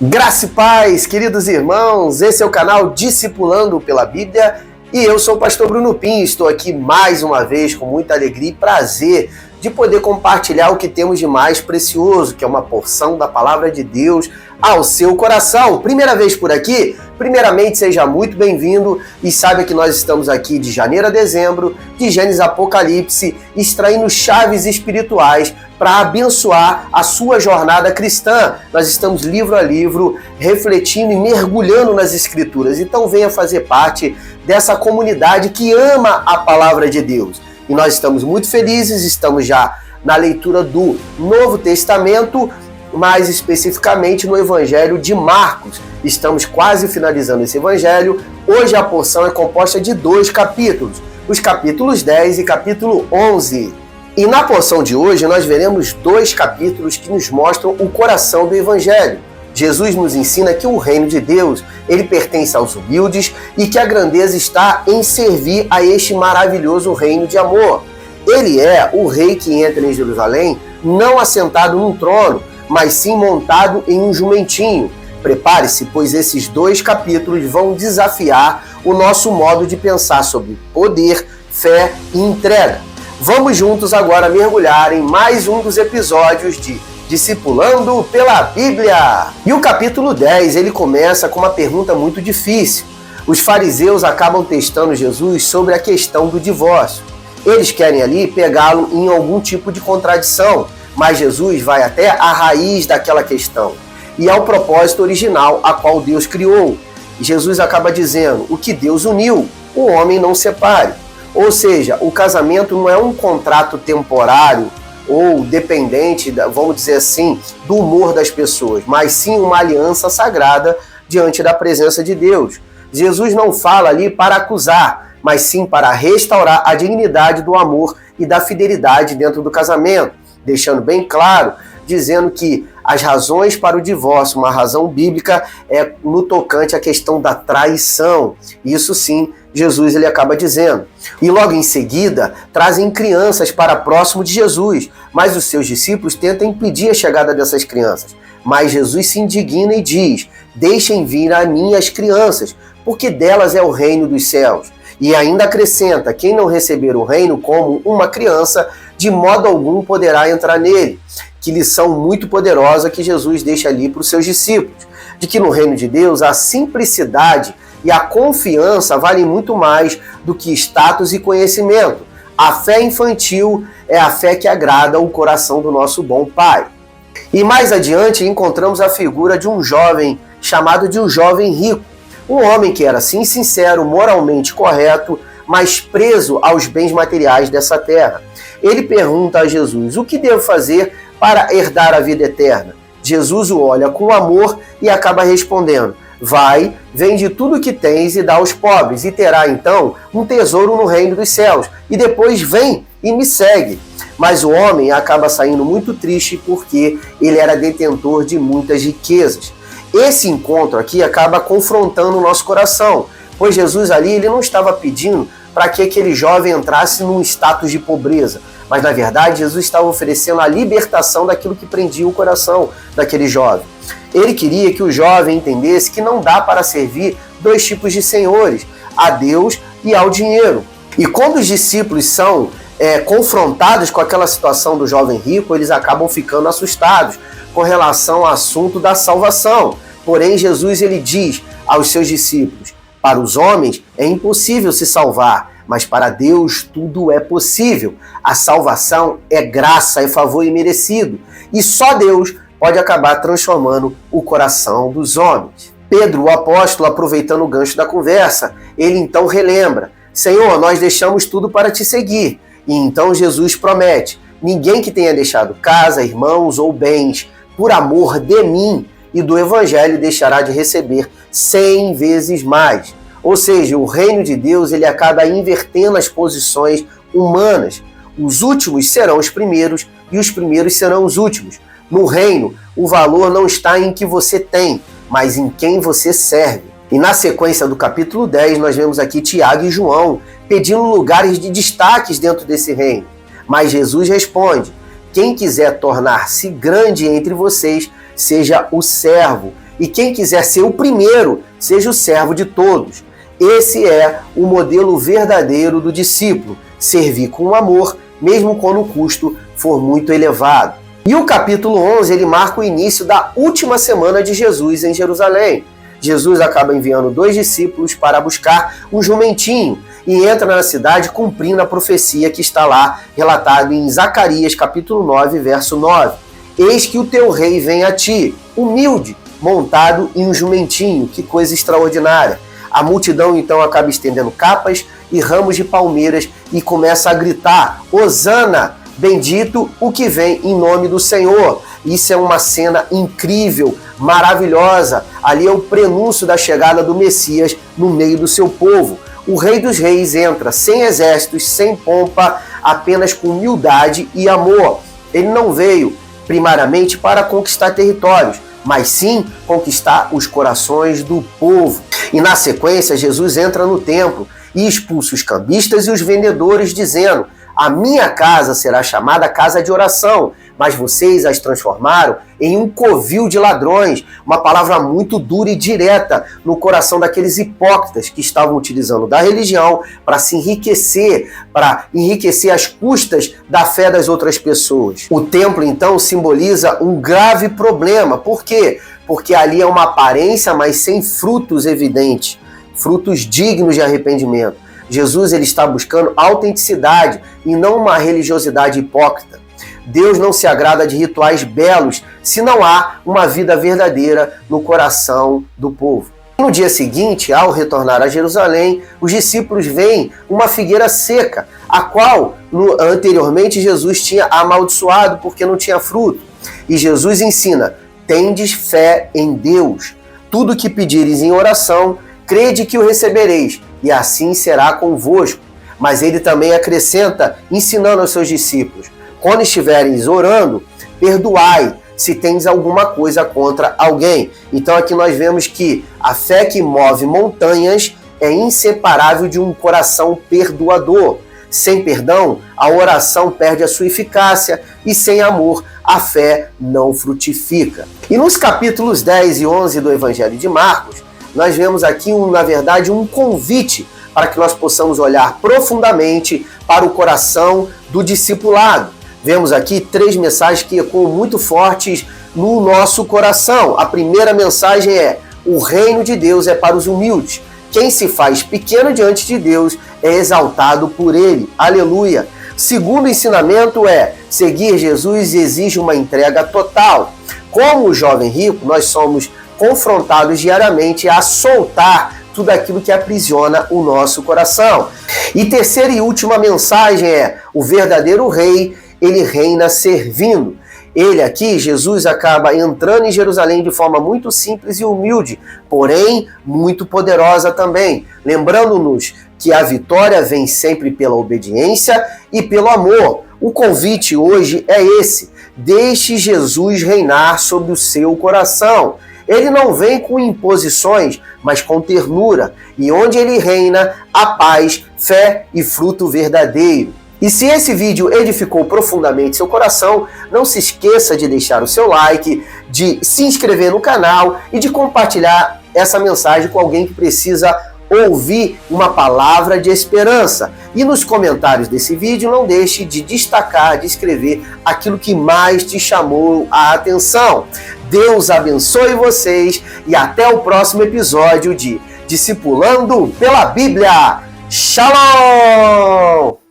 Graça e paz, queridos irmãos, esse é o canal Discipulando pela Bíblia e eu sou o pastor Bruno Pinho, estou aqui mais uma vez com muita alegria e prazer de poder compartilhar o que temos de mais precioso, que é uma porção da Palavra de Deus ao seu coração. Primeira vez por aqui? Primeiramente, seja muito bem-vindo e saiba que nós estamos aqui de janeiro a dezembro, de Gênesis a Apocalipse, extraindo chaves espirituais para abençoar a sua jornada cristã. Nós estamos livro a livro, refletindo e mergulhando nas Escrituras. Então venha fazer parte dessa comunidade que ama a Palavra de Deus. E nós estamos muito felizes, estamos já na leitura do Novo Testamento, mais especificamente no Evangelho de Marcos. Estamos quase finalizando esse Evangelho. Hoje a porção é composta de 2 capítulos, os capítulos 10 e capítulo 11. E na porção de hoje nós veremos 2 capítulos que nos mostram o coração do Evangelho. Jesus nos ensina que o reino de Deus, ele pertence aos humildes e que a grandeza está em servir a este maravilhoso reino de amor. Ele é o rei que entra em Jerusalém, não assentado num trono, mas sim montado em um jumentinho. Prepare-se, pois esses 2 capítulos vão desafiar o nosso modo de pensar sobre poder, fé e entrega. Vamos juntos agora mergulhar em mais um dos episódios de Discipulando pela Bíblia. E o capítulo 10, ele começa com uma pergunta muito difícil. Os fariseus acabam testando Jesus sobre a questão do divórcio. Eles querem ali pegá-lo em algum tipo de contradição, mas Jesus vai até a raiz daquela questão e ao propósito original a qual Deus criou. Jesus acaba dizendo: o que Deus uniu, o homem não separe. Ou seja, o casamento não é um contrato temporário ou dependente, vamos dizer assim, do humor das pessoas, mas sim uma aliança sagrada diante da presença de Deus. Jesus não fala ali para acusar, mas sim para restaurar a dignidade do amor e da fidelidade dentro do casamento, deixando bem claro, dizendo que as razões para o divórcio, uma razão bíblica, é no tocante à questão da traição. Isso sim, Jesus ele acaba dizendo. E logo em seguida, trazem crianças para próximo de Jesus, mas os seus discípulos tentam impedir a chegada dessas crianças. Mas Jesus se indigna e diz: deixem vir a mim as crianças, porque delas é o reino dos céus. E ainda acrescenta: quem não receber o reino como uma criança, de modo algum poderá entrar nele. Que lição muito poderosa que Jesus deixa ali para os seus discípulos, de que no reino de Deus a simplicidade e a confiança valem muito mais do que status e conhecimento. A fé infantil é a fé que agrada o coração do nosso bom Pai. E mais adiante encontramos a figura de um jovem chamado de um jovem rico, um homem que era sim sincero, moralmente correto, mas preso aos bens materiais dessa terra. Ele pergunta a Jesus: o que devo fazer para herdar a vida eterna? Jesus o olha com amor e acaba respondendo: vai, vende tudo o que tens e dá aos pobres, e terá então um tesouro no reino dos céus, e depois vem e me segue. Mas o homem acaba saindo muito triste porque ele era detentor de muitas riquezas. Esse encontro aqui acaba confrontando o nosso coração, pois Jesus ali ele não estava pedindo para que aquele jovem entrasse num status de pobreza, mas na verdade Jesus estava oferecendo a libertação daquilo que prendia o coração daquele jovem. Ele queria que o jovem entendesse que não dá para servir 2 tipos de senhores, a Deus e ao dinheiro. E quando os discípulos são confrontados com aquela situação do jovem rico, eles acabam ficando assustados com relação ao assunto da salvação. Porém, Jesus ele diz aos seus discípulos: para os homens é impossível se salvar, mas para Deus tudo é possível. A salvação é graça, é favor imerecido. E só Deus pode acabar transformando o coração dos homens. Pedro, o apóstolo, aproveitando o gancho da conversa, ele então relembra: Senhor, nós deixamos tudo para te seguir. E então Jesus promete: ninguém que tenha deixado casa, irmãos ou bens, por amor de mim e do Evangelho, deixará de receber 100 vezes mais. Ou seja, o reino de Deus ele acaba invertendo as posições humanas. Os últimos serão os primeiros e os primeiros serão os últimos. No reino, o valor não está em que você tem, mas em quem você serve. E na sequência do capítulo 10, nós vemos aqui Tiago e João pedindo lugares de destaques dentro desse reino. Mas Jesus responde: quem quiser tornar-se grande entre vocês, seja o servo, e quem quiser ser o primeiro, seja o servo de todos. Esse é o modelo verdadeiro do discípulo, servir com amor, mesmo quando o custo for muito elevado. E o capítulo 11, ele marca o início da última semana de Jesus em Jerusalém. Jesus acaba enviando 2 discípulos para buscar um jumentinho e entra na cidade cumprindo a profecia que está lá relatada em Zacarias capítulo 9, verso 9. Eis que o teu rei vem a ti, humilde, montado em um jumentinho. Que coisa extraordinária! A multidão então acaba estendendo capas e ramos de palmeiras e começa a gritar: Hosana, bendito o que vem em nome do Senhor. Isso é uma cena incrível, maravilhosa. Ali é o prenúncio da chegada do Messias no meio do seu povo. O Rei dos Reis entra sem exércitos, sem pompa, apenas com humildade e amor. Ele não veio primariamente para conquistar territórios, mas sim conquistar os corações do povo. E na sequência, Jesus entra no templo e expulsa os cambistas e os vendedores, dizendo: a minha casa será chamada casa de oração, mas vocês as transformaram em um covil de ladrões. Uma palavra muito dura e direta no coração daqueles hipócritas que estavam utilizando da religião para se enriquecer, para enriquecer às custas da fé das outras pessoas. O templo, então, simboliza um grave problema. Por quê? Porque ali é uma aparência, mas sem frutos evidentes, frutos dignos de arrependimento. Jesus, ele está buscando autenticidade e não uma religiosidade hipócrita. Deus não se agrada de rituais belos se não há uma vida verdadeira no coração do povo. No dia seguinte, ao retornar a Jerusalém, os discípulos veem uma figueira seca, a qual anteriormente Jesus tinha amaldiçoado porque não tinha fruto. E Jesus ensina: tendes fé em Deus. Tudo que pedires em oração, crede que o recebereis, e assim será convosco. Mas ele também acrescenta, ensinando aos seus discípulos: quando estiveres orando, perdoai se tens alguma coisa contra alguém. Então aqui nós vemos que a fé que move montanhas é inseparável de um coração perdoador. Sem perdão, a oração perde a sua eficácia e sem amor, a fé não frutifica. E nos capítulos 10 e 11 do Evangelho de Marcos, nós vemos aqui, na verdade, um convite para que nós possamos olhar profundamente para o coração do discipulado. Vemos aqui 3 mensagens que ecoam muito fortes no nosso coração. A primeira mensagem é: o reino de Deus é para os humildes. Quem se faz pequeno diante de Deus é exaltado por ele. Aleluia! Segundo ensinamento é: seguir Jesus exige uma entrega total. Como o jovem rico, nós somos confrontados diariamente a soltar tudo aquilo que aprisiona o nosso coração. E terceira e última mensagem é: o verdadeiro rei, ele reina servindo. Ele aqui, Jesus, acaba entrando em Jerusalém de forma muito simples e humilde, porém muito poderosa também, lembrando-nos que a vitória vem sempre pela obediência e pelo amor. O convite hoje é esse: deixe Jesus reinar sobre o seu coração. Ele não vem com imposições, mas com ternura, e onde ele reina, há paz, fé e fruto verdadeiro. E se esse vídeo edificou profundamente seu coração, não se esqueça de deixar o seu like, de se inscrever no canal e de compartilhar essa mensagem com alguém que precisa ouvir uma palavra de esperança. E nos comentários desse vídeo, não deixe de destacar, de escrever aquilo que mais te chamou a atenção. Deus abençoe vocês e até o próximo episódio de Discipulando pela Bíblia. Shalom!